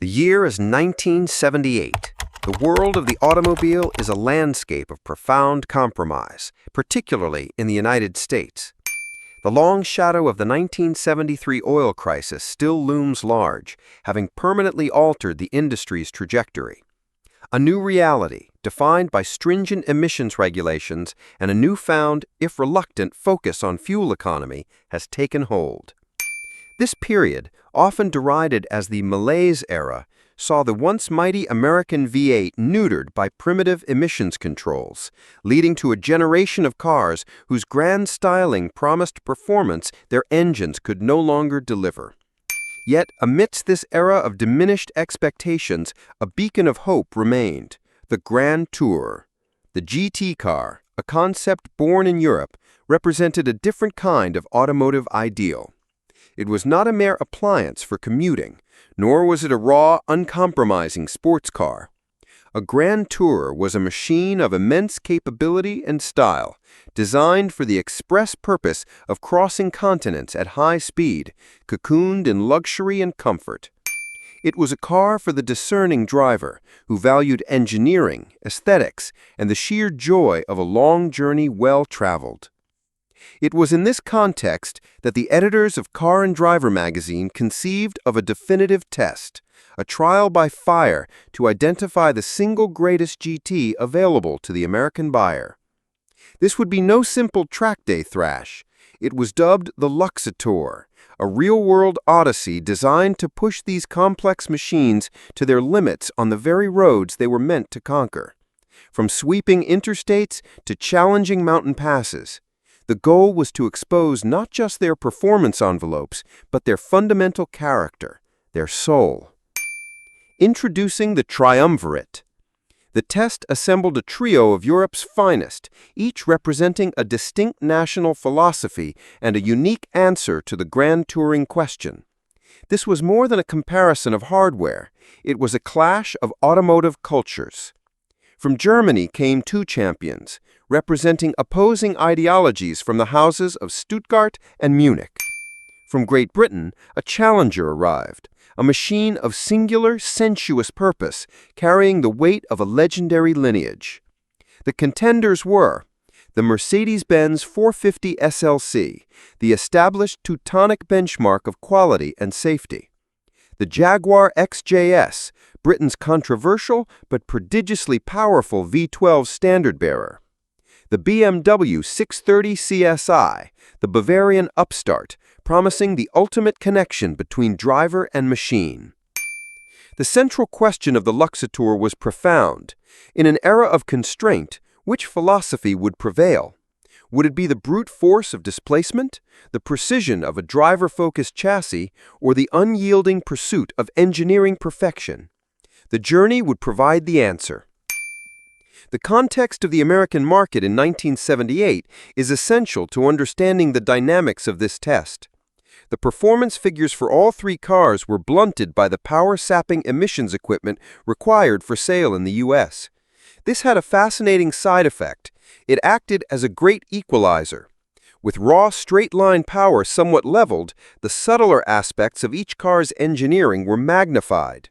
The year is 1978. The world of the automobile is a landscape of profound compromise, particularly in the United States. The long shadow of the 1973 oil crisis still looms large, having permanently altered the industry's trajectory. A new reality, defined by stringent emissions regulations and a newfound, if reluctant, focus on fuel economy, has taken hold. This period, often derided as the malaise era, saw the once mighty American V8 neutered by primitive emissions controls, leading to a generation of cars whose grand styling promised performance their engines could no longer deliver. Yet, amidst this era of diminished expectations, a beacon of hope remained: the Grand Tour. The GT car, a concept born in Europe, represented a different kind of automotive ideal. It was not a mere appliance for commuting, nor was it a raw, uncompromising sports car. A Grand Tour was a machine of immense capability and style, designed for the express purpose of crossing continents at high speed, cocooned in luxury and comfort. It was a car for the discerning driver, who valued engineering, aesthetics, and the sheer joy of a long journey well traveled. It was in this context that the editors of Car and Driver magazine conceived of a definitive test, a trial by fire to identify the single greatest GT available to the American buyer. This would be no simple track day thrash. It was dubbed the Luxotour, a real-world odyssey designed to push these complex machines to their limits on the very roads they were meant to conquer. From sweeping interstates to challenging mountain passes, the goal was to expose not just their performance envelopes, but their fundamental character, their soul. Introducing the Triumvirate. The test assembled a trio of Europe's finest, each representing a distinct national philosophy and a unique answer to the Grand Touring question. This was more than a comparison of hardware. It was a clash of automotive cultures. From Germany came two champions, representing opposing ideologies from the houses of Stuttgart and Munich. From Great Britain, a challenger arrived, a machine of singular, sensuous purpose, carrying the weight of a legendary lineage. The contenders were the Mercedes-Benz 450 SLC, the established Teutonic benchmark of quality and safety; the Jaguar XJ-S, Britain's controversial but prodigiously powerful V12 standard-bearer; the BMW 630CSi, the Bavarian upstart, promising the ultimate connection between driver and machine. The central question of the Luxotour was profound. In an era of constraint, which philosophy would prevail? Would it be the brute force of displacement, the precision of a driver-focused chassis, or the unyielding pursuit of engineering perfection? The journey would provide the answer. The context of the American market in 1978 is essential to understanding the dynamics of this test. The performance figures for all three cars were blunted by the power-sapping emissions equipment required for sale in the U.S. This had a fascinating side effect. It acted as a great equalizer. With raw straight-line power somewhat leveled, the subtler aspects of each car's engineering were magnified.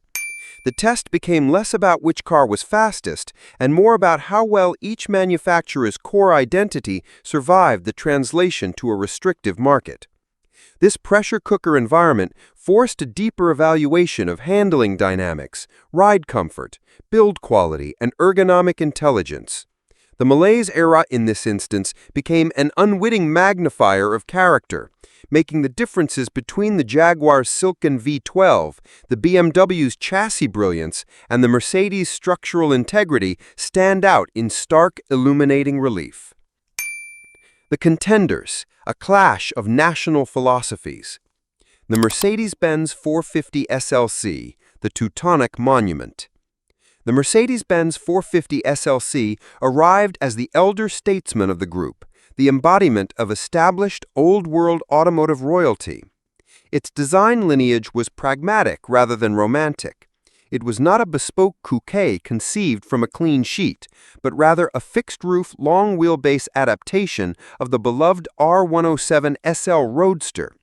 The test became less about which car was fastest and more about how well each manufacturer's core identity survived the translation to a restrictive market. This pressure cooker environment forced a deeper evaluation of handling dynamics, ride comfort, build quality, and ergonomic intelligence. The malaise era in this instance became an unwitting magnifier of character, making the differences between the Jaguar's silken V12, the BMW's chassis brilliance, and the Mercedes' structural integrity stand out in stark, illuminating relief. The contenders, a clash of national philosophies. The Mercedes-Benz 450 SLC, the Teutonic monument. The Mercedes-Benz 450 SLC arrived as the elder statesman of the group, the embodiment of established old-world automotive royalty. Its design lineage was pragmatic rather than romantic. It was not a bespoke coupe conceived from a clean sheet, but rather a fixed-roof, long-wheelbase adaptation of the beloved R107 SL Roadster.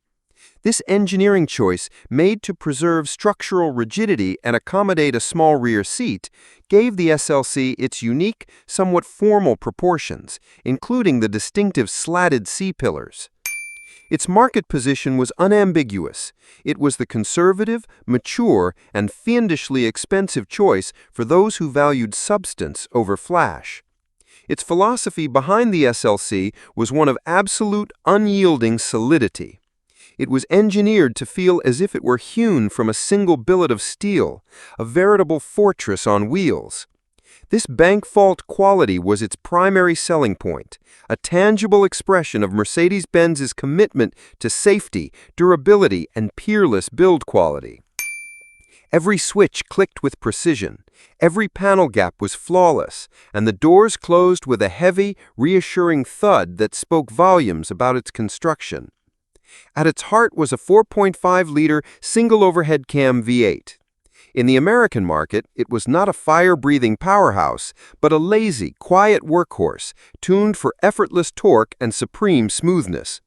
This engineering choice, made to preserve structural rigidity and accommodate a small rear seat, gave the SLC its unique, somewhat formal proportions, including the distinctive slatted C-pillars. Its market position was unambiguous. It was the conservative, mature, and fiendishly expensive choice for those who valued substance over flash. Its philosophy behind the SLC was one of absolute, unyielding solidity. It was engineered to feel as if it were hewn from a single billet of steel, a veritable fortress on wheels. This bank vault quality was its primary selling point, a tangible expression of Mercedes-Benz's commitment to safety, durability, and peerless build quality. Every switch clicked with precision, every panel gap was flawless, and the doors closed with a heavy, reassuring thud that spoke volumes about its construction. At its heart was a 4.5-liter single overhead cam V8. In the American market, it was not a fire-breathing powerhouse, but a lazy, quiet workhorse, tuned for effortless torque and supreme smoothness.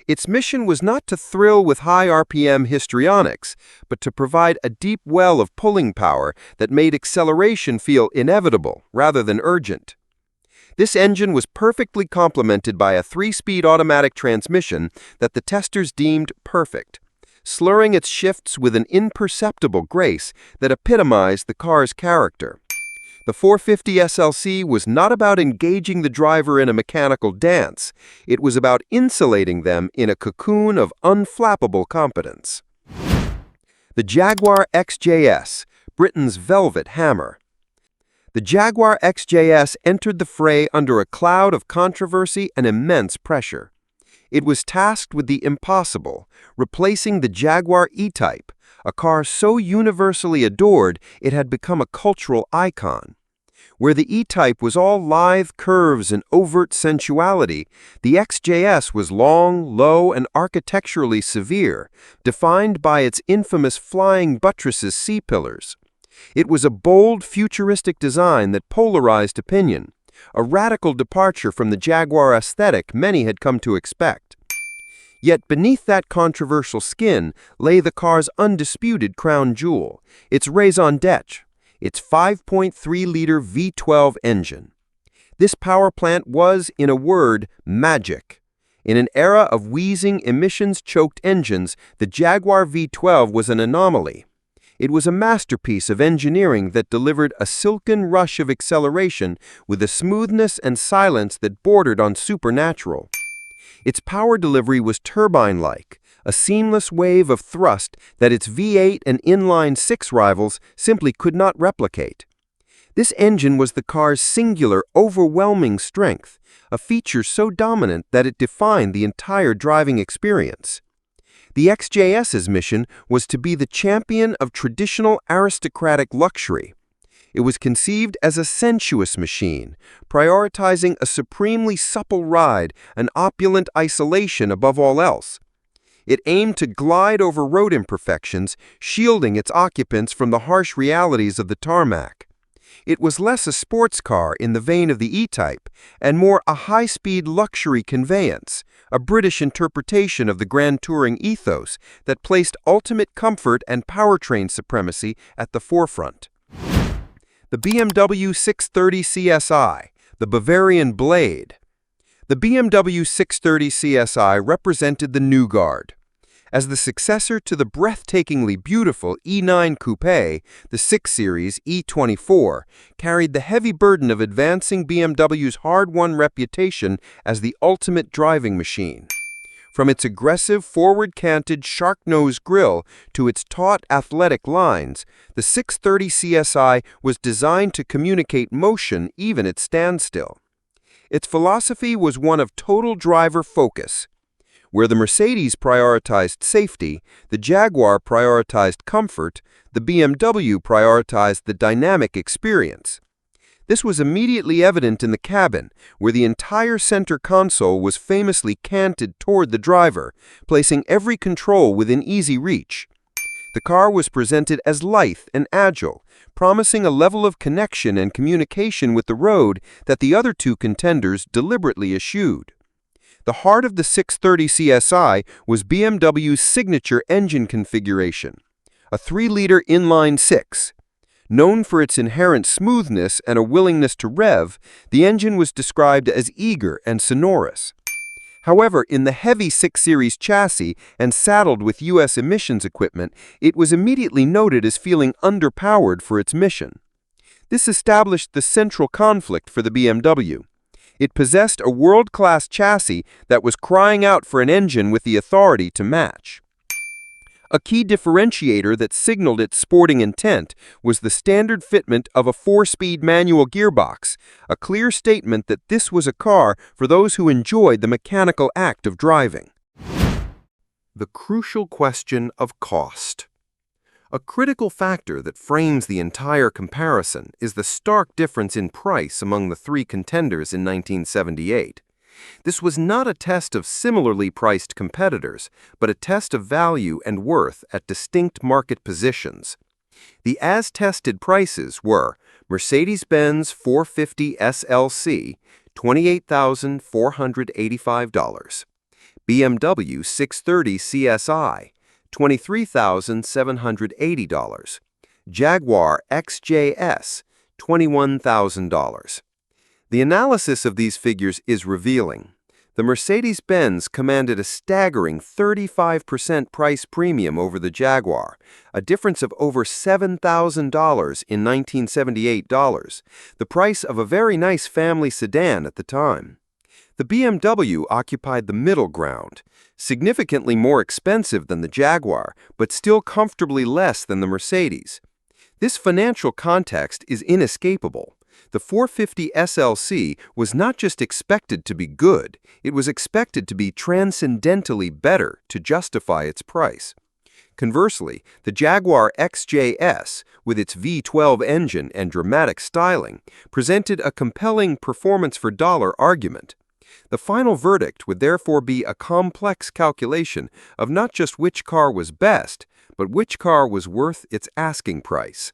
Its mission was not to thrill with high RPM histrionics, but to provide a deep well of pulling power that made acceleration feel inevitable rather than urgent. This engine was perfectly complemented by a 3-speed automatic transmission that the testers deemed perfect, slurring its shifts with an imperceptible grace that epitomized the car's character. The 450 SLC was not about engaging the driver in a mechanical dance. It was about insulating them in a cocoon of unflappable competence. The Jaguar XJ-S, Britain's velvet hammer. The Jaguar XJ-S entered the fray under a cloud of controversy and immense pressure. It was tasked with the impossible, replacing the Jaguar E-Type, a car so universally adored it had become a cultural icon. Where the E-Type was all lithe curves and overt sensuality, the XJ-S was long, low, and architecturally severe, defined by its infamous flying buttresses C-pillars. It was a bold, futuristic design that polarized opinion, a radical departure from the Jaguar aesthetic many had come to expect. Yet beneath that controversial skin lay the car's undisputed crown jewel, its raison d'etre, its 5.3-liter V12 engine. This power plant was, in a word, magic. In an era of wheezing, emissions-choked engines, the Jaguar V12 was an anomaly. It was a masterpiece of engineering that delivered a silken rush of acceleration with a smoothness and silence that bordered on supernatural. Its power delivery was turbine-like, a seamless wave of thrust that its V8 and inline-6 rivals simply could not replicate. This engine was the car's singular, overwhelming strength, a feature so dominant that it defined the entire driving experience. The XJ-S's mission was to be the champion of traditional aristocratic luxury. It was conceived as a sensuous machine, prioritizing a supremely supple ride and opulent isolation above all else. It aimed to glide over road imperfections, shielding its occupants from the harsh realities of the tarmac. It was less a sports car in the vein of the E-Type, and more a high-speed luxury conveyance, a British interpretation of the grand touring ethos that placed ultimate comfort and powertrain supremacy at the forefront. The BMW 630CSi, the Bavarian Blade. The BMW 630CSi represented the new guard. As the successor to the breathtakingly beautiful E9 Coupe, the 6 Series E24 carried the heavy burden of advancing BMW's hard-won reputation as the ultimate driving machine. From its aggressive, forward-canted, shark-nosed grille to its taut, athletic lines, the 630CSi was designed to communicate motion even at standstill. Its philosophy was one of total driver focus. Where the Mercedes prioritized safety, the Jaguar prioritized comfort, the BMW prioritized the dynamic experience. This was immediately evident in the cabin, where the entire center console was famously canted toward the driver, placing every control within easy reach. The car was presented as lithe and agile, promising a level of connection and communication with the road that the other two contenders deliberately eschewed. The heart of the 630CSi was BMW's signature engine configuration, a 3-liter inline-6. Known for its inherent smoothness and a willingness to rev, the engine was described as eager and sonorous. However, in the heavy 6 Series chassis and saddled with U.S. emissions equipment, it was immediately noted as feeling underpowered for its mission. This established the central conflict for the BMW. It possessed a world-class chassis that was crying out for an engine with the authority to match. A key differentiator that signaled its sporting intent was the standard fitment of a 4-speed manual gearbox, a clear statement that this was a car for those who enjoyed the mechanical act of driving. The crucial question of cost. A critical factor that frames the entire comparison is the stark difference in price among the 3 contenders in 1978. This was not a test of similarly priced competitors, but a test of value and worth at distinct market positions. The as-tested prices were Mercedes-Benz 450 SLC, $28,485, BMW 630 CSi, $23,780, Jaguar XJ-S, $21,000. The analysis of these figures is revealing. The Mercedes-Benz commanded a staggering 35% price premium over the Jaguar, a difference of over $7,000 in 1978 dollars, the price of a very nice family sedan at the time. The BMW occupied the middle ground, significantly more expensive than the Jaguar, but still comfortably less than the Mercedes. This financial context is inescapable. The 450 SLC was not just expected to be good, it was expected to be transcendently better to justify its price. Conversely, the Jaguar XJ-S, with its V12 engine and dramatic styling, presented a compelling performance-for-dollar argument. The final verdict would therefore be a complex calculation of not just which car was best, but which car was worth its asking price.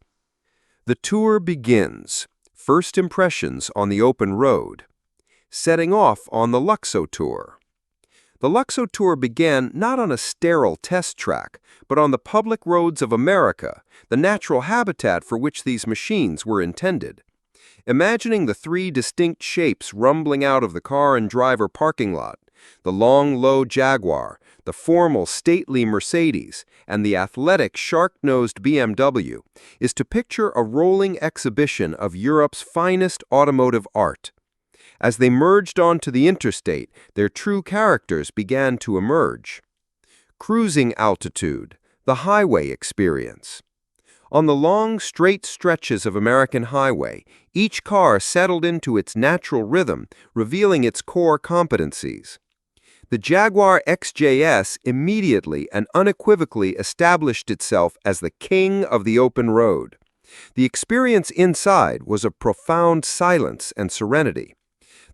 The tour begins. First impressions on the open road. Setting off on the Luxotour. The Luxotour began not on a sterile test track, but on the public roads of America, the natural habitat for which these machines were intended. Imagining the 3 distinct shapes rumbling out of the car and driver parking lot, the long, low Jaguar, the formal, stately Mercedes, and the athletic, shark-nosed BMW, is to picture a rolling exhibition of Europe's finest automotive art. As they merged onto the interstate, their true characters began to emerge. Cruising altitude, the highway experience. On the long, straight stretches of American highway, each car settled into its natural rhythm, revealing its core competencies. The Jaguar XJ-S immediately and unequivocally established itself as the king of the open road. The experience inside was of profound silence and serenity.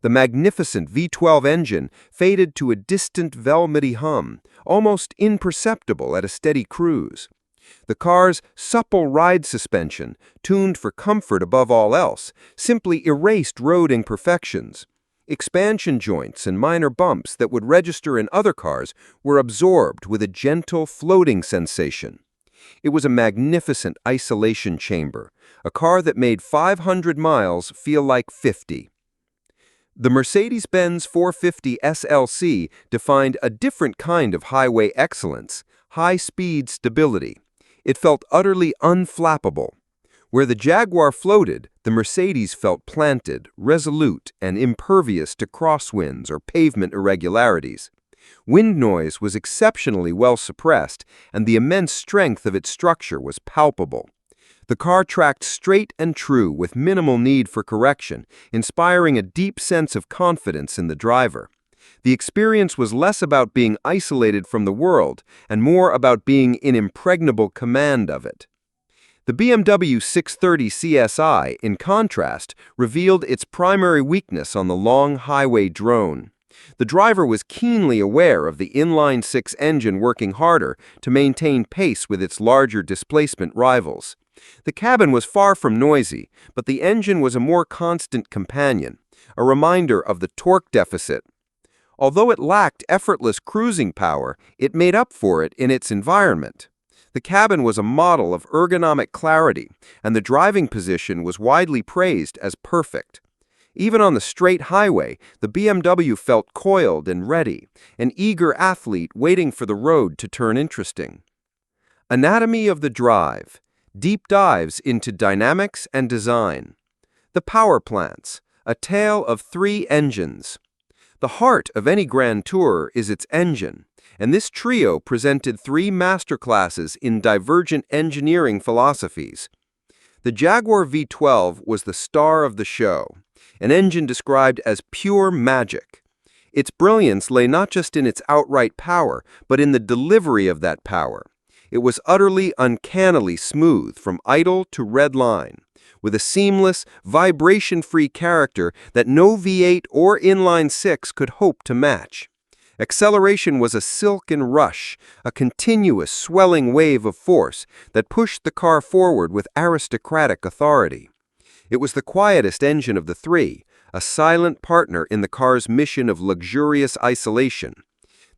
The magnificent V12 engine faded to a distant velvety hum, almost imperceptible at a steady cruise. The car's supple ride suspension, tuned for comfort above all else, simply erased road imperfections. Expansion joints and minor bumps that would register in other cars were absorbed with a gentle floating sensation. It was a magnificent isolation chamber, a car that made 500 miles feel like 50. The Mercedes-Benz 450 SLC defined a different kind of highway excellence, high-speed stability. It felt utterly unflappable. Where the Jaguar floated, the Mercedes felt planted, resolute, and impervious to crosswinds or pavement irregularities. Wind noise was exceptionally well suppressed, and the immense strength of its structure was palpable. The car tracked straight and true with minimal need for correction, inspiring a deep sense of confidence in the driver. The experience was less about being isolated from the world and more about being in impregnable command of it. The BMW 630CSi, in contrast, revealed its primary weakness on the long highway drone. The driver was keenly aware of the inline-6 engine working harder to maintain pace with its larger displacement rivals. The cabin was far from noisy, but the engine was a more constant companion, a reminder of the torque deficit. Although it lacked effortless cruising power, it made up for it in its environment. The cabin was a model of ergonomic clarity, and the driving position was widely praised as perfect. Even on the straight highway, the BMW felt coiled and ready, an eager athlete waiting for the road to turn interesting. Anatomy of the drive. Deep dives into dynamics and design. The power plants, a tale of three engines. The heart of any Grand Tourer is its engine, and this trio presented three masterclasses in divergent engineering philosophies. The Jaguar V12 was the star of the show, an engine described as pure magic. Its brilliance lay not just in its outright power, but in the delivery of that power. It was utterly uncannily smooth from idle to red line, with a seamless, vibration-free character that no V8 or inline-six could hope to match. Acceleration was a silken rush, a continuous swelling wave of force that pushed the car forward with aristocratic authority. It was the quietest engine of the three, a silent partner in the car's mission of luxurious isolation.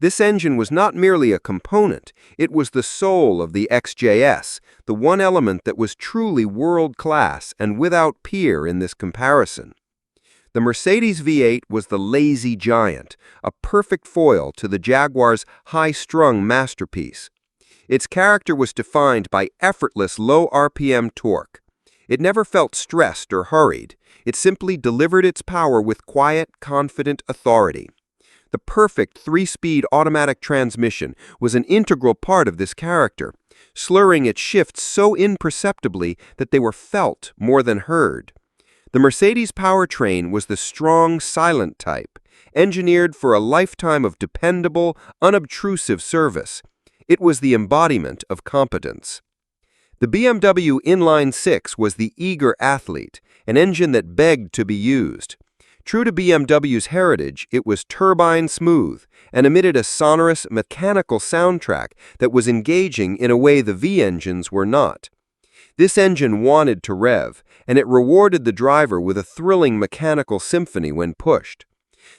This engine was not merely a component, it was the soul of the XJ-S, the one element that was truly world-class and without peer in this comparison. The Mercedes V8 was the lazy giant, a perfect foil to the Jaguar's high-strung masterpiece. Its character was defined by effortless low RPM torque. It never felt stressed or hurried. It simply delivered its power with quiet, confident authority. The perfect three-speed automatic transmission was an integral part of this character, slurring its shifts so imperceptibly that they were felt more than heard. The Mercedes powertrain was the strong, silent type, engineered for a lifetime of dependable, unobtrusive service. It was the embodiment of competence. The BMW inline-six was the eager athlete, an engine that begged to be used. True to BMW's heritage, it was turbine-smooth and emitted a sonorous, mechanical soundtrack that was engaging in a way the V engines were not. This engine wanted to rev, and it rewarded the driver with a thrilling mechanical symphony when pushed.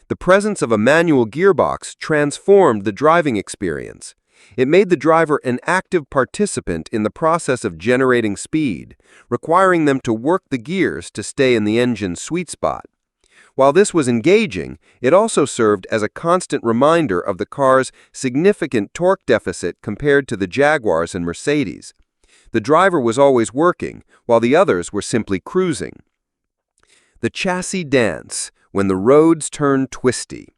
The presence of a manual gearbox transformed the driving experience. It made the driver an active participant in the process of generating speed, requiring them to work the gears to stay in the engine's sweet spot. While this was engaging, it also served as a constant reminder of the car's significant torque deficit compared to the Jaguars and Mercedes. The driver was always working, while the others were simply cruising. The chassis dance, when the roads turned twisty.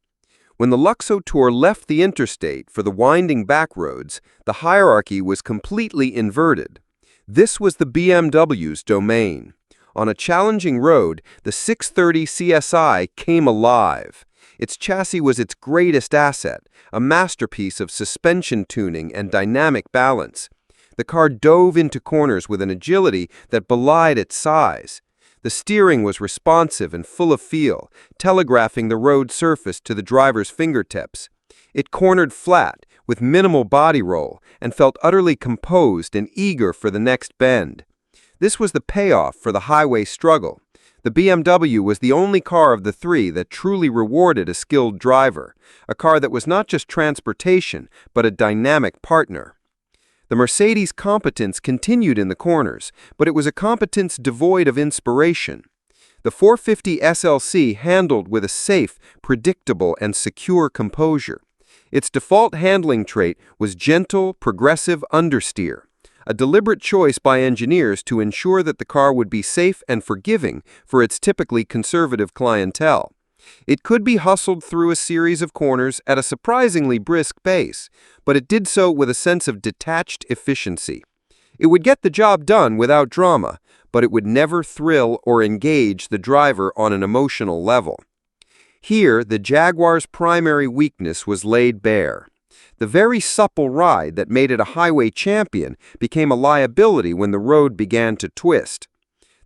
When the Luxotour left the interstate for the winding back roads, the hierarchy was completely inverted. This was the BMW's domain. On a challenging road, the 630CSi came alive. Its chassis was its greatest asset, a masterpiece of suspension tuning and dynamic balance. The car dove into corners with an agility that belied its size. The steering was responsive and full of feel, telegraphing the road surface to the driver's fingertips. It cornered flat, with minimal body roll, and felt utterly composed and eager for the next bend. This was the payoff for the highway struggle. The BMW was the only car of the three that truly rewarded a skilled driver, a car that was not just transportation, but a dynamic partner. The Mercedes competence continued in the corners, but it was a competence devoid of inspiration. The 450 SLC handled with a safe, predictable, and secure composure. Its default handling trait was gentle, progressive understeer, a deliberate choice by engineers to ensure that the car would be safe and forgiving for its typically conservative clientele. It could be hustled through a series of corners at a surprisingly brisk pace, but it did so with a sense of detached efficiency. It would get the job done without drama, but it would never thrill or engage the driver on an emotional level. Here, the Jaguar's primary weakness was laid bare. The very supple ride that made it a highway champion became a liability when the road began to twist.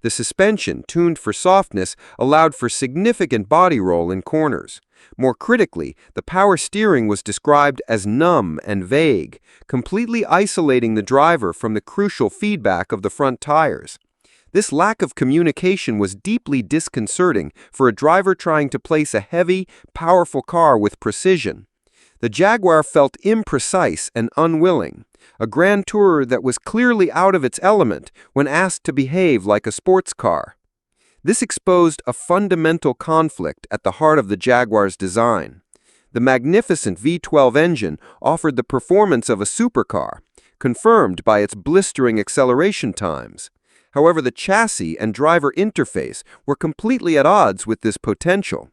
The suspension, tuned for softness, allowed for significant body roll in corners. More critically, the power steering was described as numb and vague, completely isolating the driver from the crucial feedback of the front tires. This lack of communication was deeply disconcerting for a driver trying to place a heavy, powerful car with precision. The Jaguar felt imprecise and unwilling, a Grand Tourer that was clearly out of its element when asked to behave like a sports car. This exposed a fundamental conflict at the heart of the Jaguar's design. The magnificent V12 engine offered the performance of a supercar, confirmed by its blistering acceleration times. However, the chassis and driver interface were completely at odds with this potential.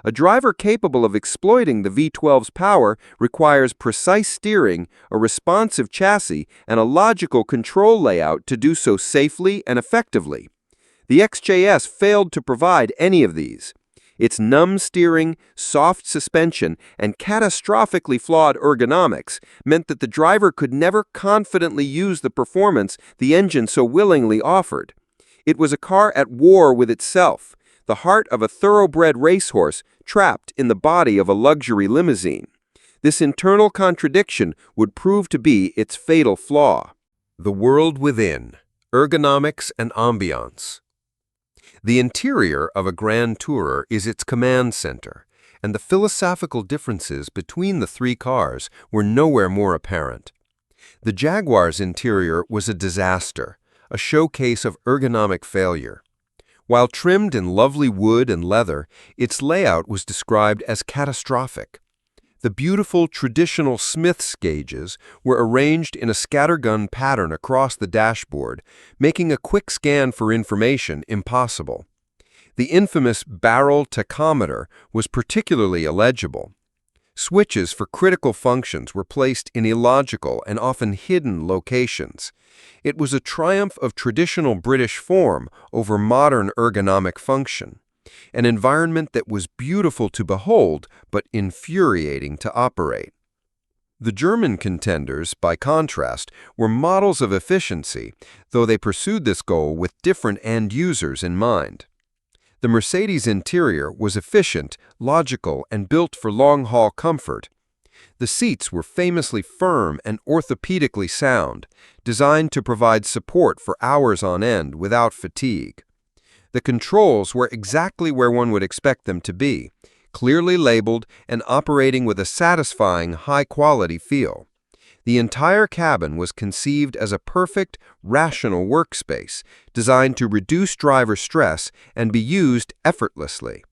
A driver capable of exploiting the V12's power requires precise steering, a responsive chassis, and a logical control layout to do so safely and effectively. The XJ-S failed to provide any of these. Its numb steering, soft suspension, and catastrophically flawed ergonomics meant that the driver could never confidently use the performance the engine so willingly offered. It was a car at war with itself, the heart of a thoroughbred racehorse trapped in the body of a luxury limousine. This internal contradiction would prove to be its fatal flaw. The world within, ergonomics and ambiance. The interior of a Grand Tourer is its command center, and the philosophical differences between the three cars were nowhere more apparent. The Jaguar's interior was a disaster, a showcase of ergonomic failure. While trimmed in lovely wood and leather, its layout was described as catastrophic. The beautiful traditional Smith's gauges were arranged in a scattergun pattern across the dashboard, making a quick scan for information impossible. The infamous barrel tachometer was particularly illegible. Switches for critical functions were placed in illogical and often hidden locations. It was a triumph of traditional British form over modern ergonomic function, an environment that was beautiful to behold but infuriating to operate. The German contenders, by contrast, were models of efficiency, though they pursued this goal with different end users in mind. The Mercedes interior was efficient, logical, and built for long-haul comfort. The seats were famously firm and orthopedically sound, designed to provide support for hours on end without fatigue. The controls were exactly where one would expect them to be, clearly labeled and operating with a satisfying, high-quality feel. The entire cabin was conceived as a perfect, rational workspace, designed to reduce driver stress and be used effortlessly.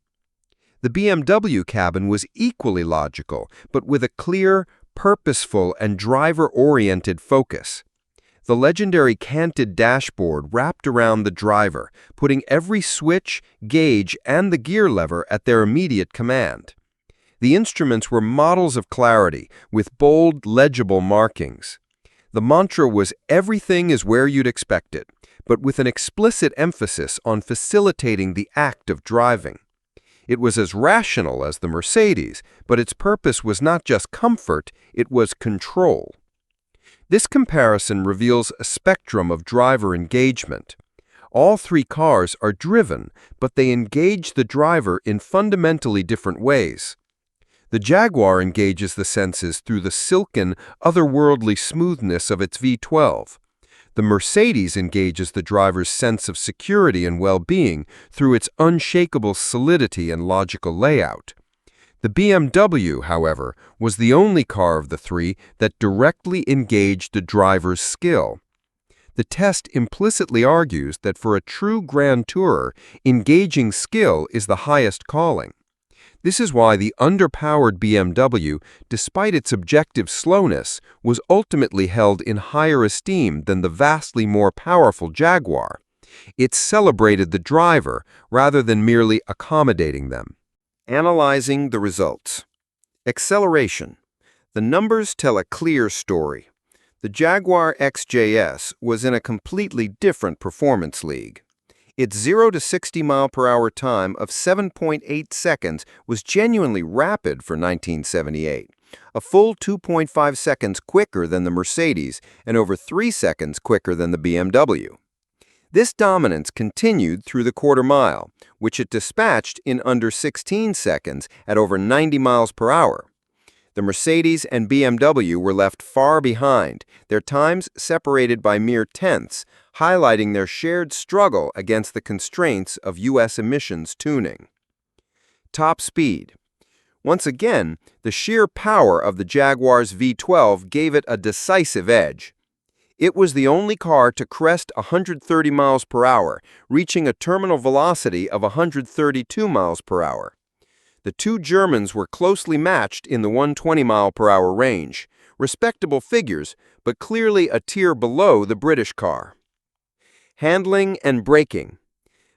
The BMW cabin was equally logical, but with a clear, purposeful, and driver-oriented focus. The legendary canted dashboard wrapped around the driver, putting every switch, gauge, and the gear lever at their immediate command. The instruments were models of clarity, with bold, legible markings. The mantra was "everything is where you'd expect it," but with an explicit emphasis on facilitating the act of driving. It was as rational as the Mercedes, but its purpose was not just comfort, it was control. This comparison reveals a spectrum of driver engagement. All three cars are driven, but they engage the driver in fundamentally different ways. The Jaguar engages the senses through the silken, otherworldly smoothness of its V12. The Mercedes engages the driver's sense of security and well-being through its unshakable solidity and logical layout. The BMW, however, was the only car of the three that directly engaged the driver's skill. The test implicitly argues that for a true Grand Tourer, engaging skill is the highest calling. This is why the underpowered BMW, despite its objective slowness, was ultimately held in higher esteem than the vastly more powerful Jaguar. It celebrated the driver rather than merely accommodating them. Analyzing the results. Acceleration. The numbers tell a clear story. The Jaguar XJ-S was in a completely different performance league. Its 0 to 60 mph time of 7.8 seconds was genuinely rapid for 1978, a full 2.5 seconds quicker than the Mercedes and over 3 seconds quicker than the BMW. This dominance continued through the quarter mile, which it dispatched in under 16 seconds at over 90 mph. The Mercedes and BMW were left far behind, their times separated by mere tenths, highlighting their shared struggle against the constraints of U.S. emissions tuning. Top speed. Once again, the sheer power of the Jaguar's V12 gave it a decisive edge. It was the only car to crest 130 miles per hour, reaching a terminal velocity of 132 miles per hour. The two Germans were closely matched in the 120 mile per hour range, respectable figures, but clearly a tier below the British car. Handling and braking.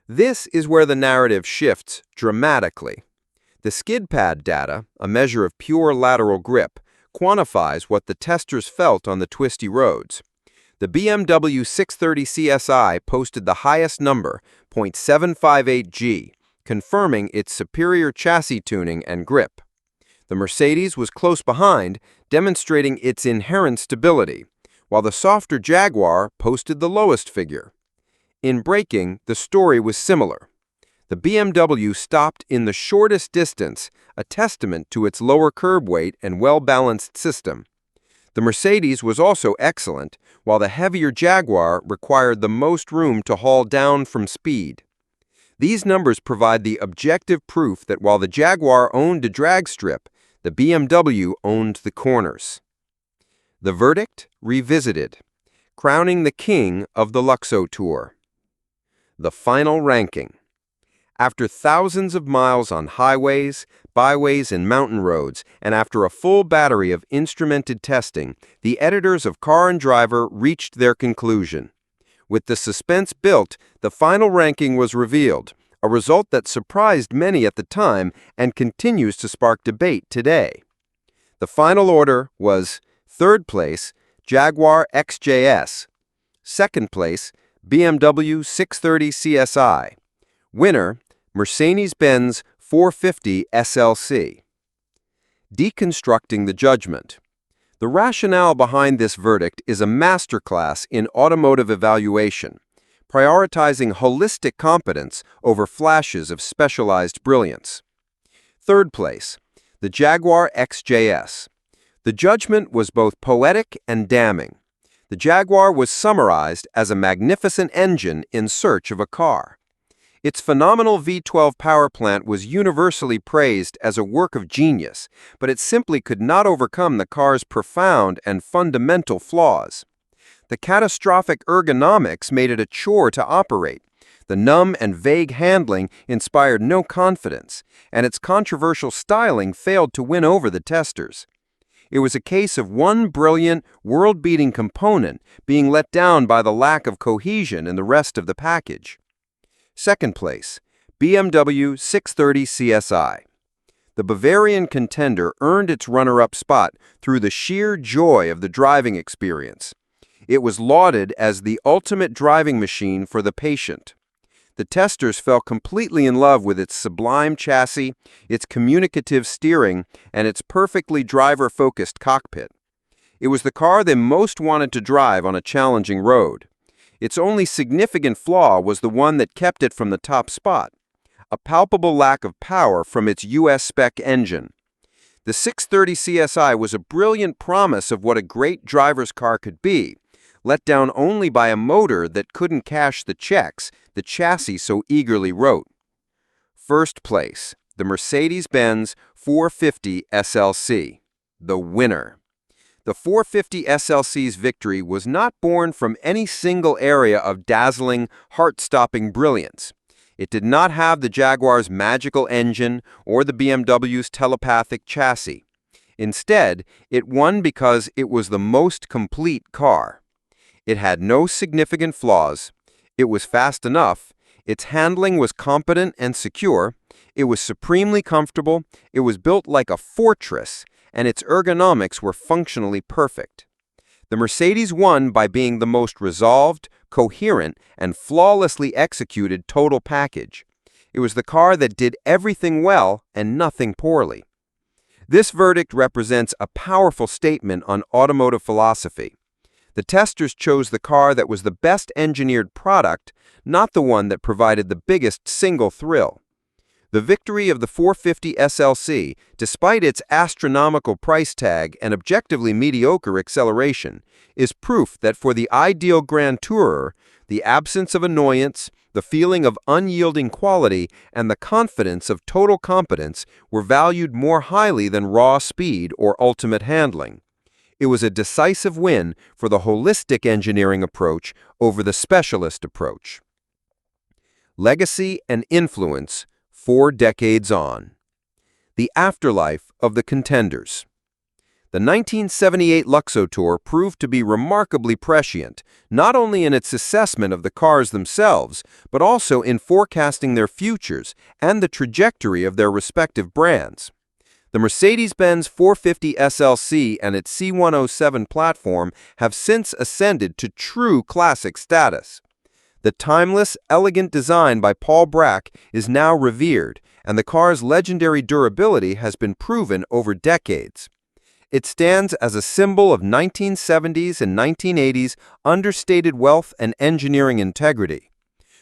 This is where the narrative shifts dramatically. The skid pad data, a measure of pure lateral grip, quantifies what the testers felt on the twisty roads. The BMW 630CSi posted the highest number, 0.758 G, confirming its superior chassis tuning and grip. The Mercedes was close behind, demonstrating its inherent stability, while the softer Jaguar posted the lowest figure. In braking, the story was similar. The BMW stopped in the shortest distance, a testament to its lower curb weight and well-balanced system. The Mercedes was also excellent, while the heavier Jaguar required the most room to haul down from speed. These numbers provide the objective proof that while the Jaguar owned a drag strip, the BMW owned the corners. The verdict revisited, crowning the king of the Luxotour. The final ranking. After thousands of miles on highways, byways, and mountain roads, and after a full battery of instrumented testing, the editors of Car and Driver reached their conclusion. With the suspense built, the final ranking was revealed, a result that surprised many at the time and continues to spark debate today. The final order was: third place, Jaguar XJ-S; second place, BMW 630CSi; winner, Mercedes-Benz 450 SLC. Deconstructing the judgment. The rationale behind this verdict is a masterclass in automotive evaluation, prioritizing holistic competence over flashes of specialized brilliance. Third place, the Jaguar XJ-S. The judgment was both poetic and damning. The Jaguar was summarized as a magnificent engine in search of a car. Its phenomenal V12 power plant was universally praised as a work of genius, but it simply could not overcome the car's profound and fundamental flaws. The catastrophic ergonomics made it a chore to operate. The numb and vague handling inspired no confidence, and its controversial styling failed to win over the testers. It was a case of one brilliant, world-beating component being let down by the lack of cohesion in the rest of the package. Second place, BMW 630CSi. The Bavarian contender earned its runner-up spot through the sheer joy of the driving experience. It was lauded as the ultimate driving machine for the patient. The testers fell completely in love with its sublime chassis, its communicative steering, and its perfectly driver-focused cockpit. It was the car they most wanted to drive on a challenging road. Its only significant flaw was the one that kept it from the top spot: a palpable lack of power from its US spec engine. The 630CSi was a brilliant promise of what a great driver's car could be, let down only by a motor that couldn't cash the checks the chassis so eagerly wrote. First place, the Mercedes-Benz 450 SLC, the winner. The 450 SLC's victory was not born from any single area of dazzling, heart-stopping brilliance. It did not have the Jaguar's magical engine or the BMW's telepathic chassis. Instead, it won because it was the most complete car. It had no significant flaws. It was fast enough. Its handling was competent and secure. It was supremely comfortable. It was built like a fortress, and its ergonomics were functionally perfect. The Mercedes won by being the most resolved, coherent, and flawlessly executed total package. It was the car that did everything well and nothing poorly. This verdict represents a powerful statement on automotive philosophy. The testers chose the car that was the best engineered product, not the one that provided the biggest single thrill. The victory of the 450 SLC, despite its astronomical price tag and objectively mediocre acceleration, is proof that for the ideal Grand Tourer, the absence of annoyance, the feeling of unyielding quality, and the confidence of total competence were valued more highly than raw speed or ultimate handling. It was a decisive win for the holistic engineering approach over the specialist approach. Legacy and influence 4 decades on. The afterlife of the contenders. The 1978 Luxotour proved to be remarkably prescient, not only in its assessment of the cars themselves, but also in forecasting their futures and the trajectory of their respective brands. The Mercedes-Benz 450 SLC and its C107 platform have since ascended to true classic status. The timeless, elegant design by Paul Bracq is now revered, and the car's legendary durability has been proven over decades. It stands as a symbol of 1970s and 1980s understated wealth and engineering integrity.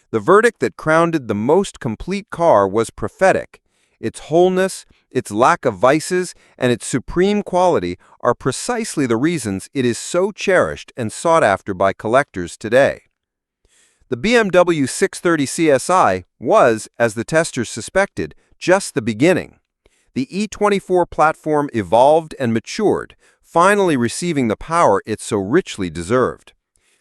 The verdict that crowned the most complete car was prophetic. Its wholeness, its lack of vices, and its supreme quality are precisely the reasons it is so cherished and sought after by collectors today. The BMW 630CSi was, as the testers suspected, just the beginning. The E24 platform evolved and matured, finally receiving the power it so richly deserved.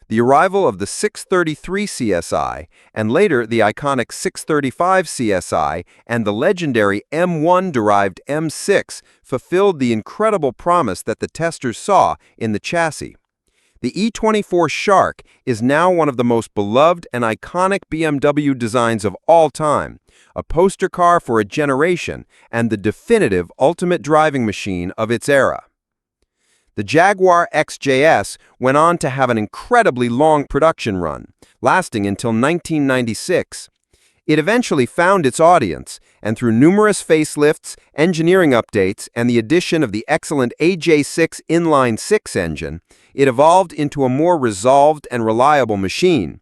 The arrival of the 633CSi, and later the iconic 635CSi and the legendary M1-derived M6 fulfilled the incredible promise that the testers saw in the chassis. The E24 SHARE is now one of the most beloved and iconic BMW designs of all time, a poster car for a generation and the definitive ultimate driving machine of its era. The Jaguar XJ-S went on to have an incredibly long production run, lasting until 1996. It eventually found its audience, and through numerous facelifts, engineering updates, and the addition of the excellent AJ6 inline-6 engine, it evolved into a more resolved and reliable machine.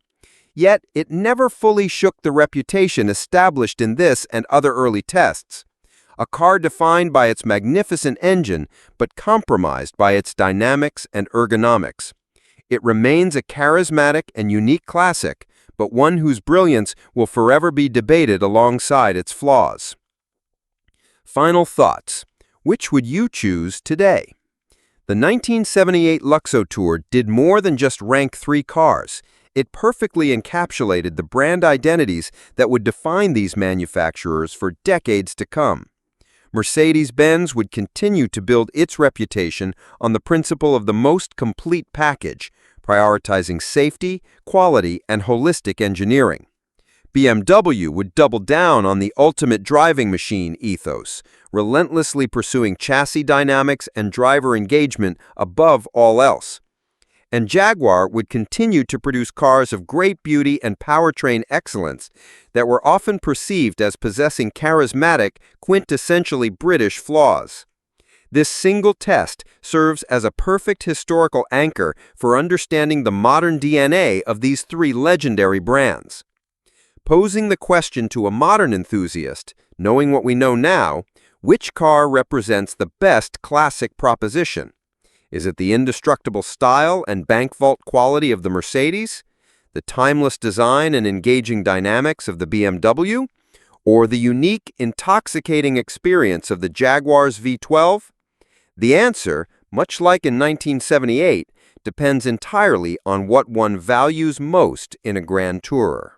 Yet, it never fully shook the reputation established in this and other early tests. A car defined by its magnificent engine, but compromised by its dynamics and ergonomics. It remains a charismatic and unique classic, but one whose brilliance will forever be debated alongside its flaws. Final thoughts. Which would you choose today? The 1978 Luxotour did more than just rank 3 cars. It perfectly encapsulated the brand identities that would define these manufacturers for decades to come. Mercedes-Benz would continue to build its reputation on the principle of the most complete package, prioritizing safety, quality, and holistic engineering. BMW would double down on the ultimate driving machine ethos, relentlessly pursuing chassis dynamics and driver engagement above all else. And Jaguar would continue to produce cars of great beauty and powertrain excellence that were often perceived as possessing charismatic, quintessentially British flaws. This single test serves as a perfect historical anchor for understanding the modern DNA of these 3 legendary brands. Posing the question to a modern enthusiast, knowing what we know now, which car represents the best classic proposition? Is it the indestructible style and bank vault quality of the Mercedes, the timeless design and engaging dynamics of the BMW, or the unique, intoxicating experience of the Jaguar's V12? The answer, much like in 1978, depends entirely on what one values most in a Grand Tourer.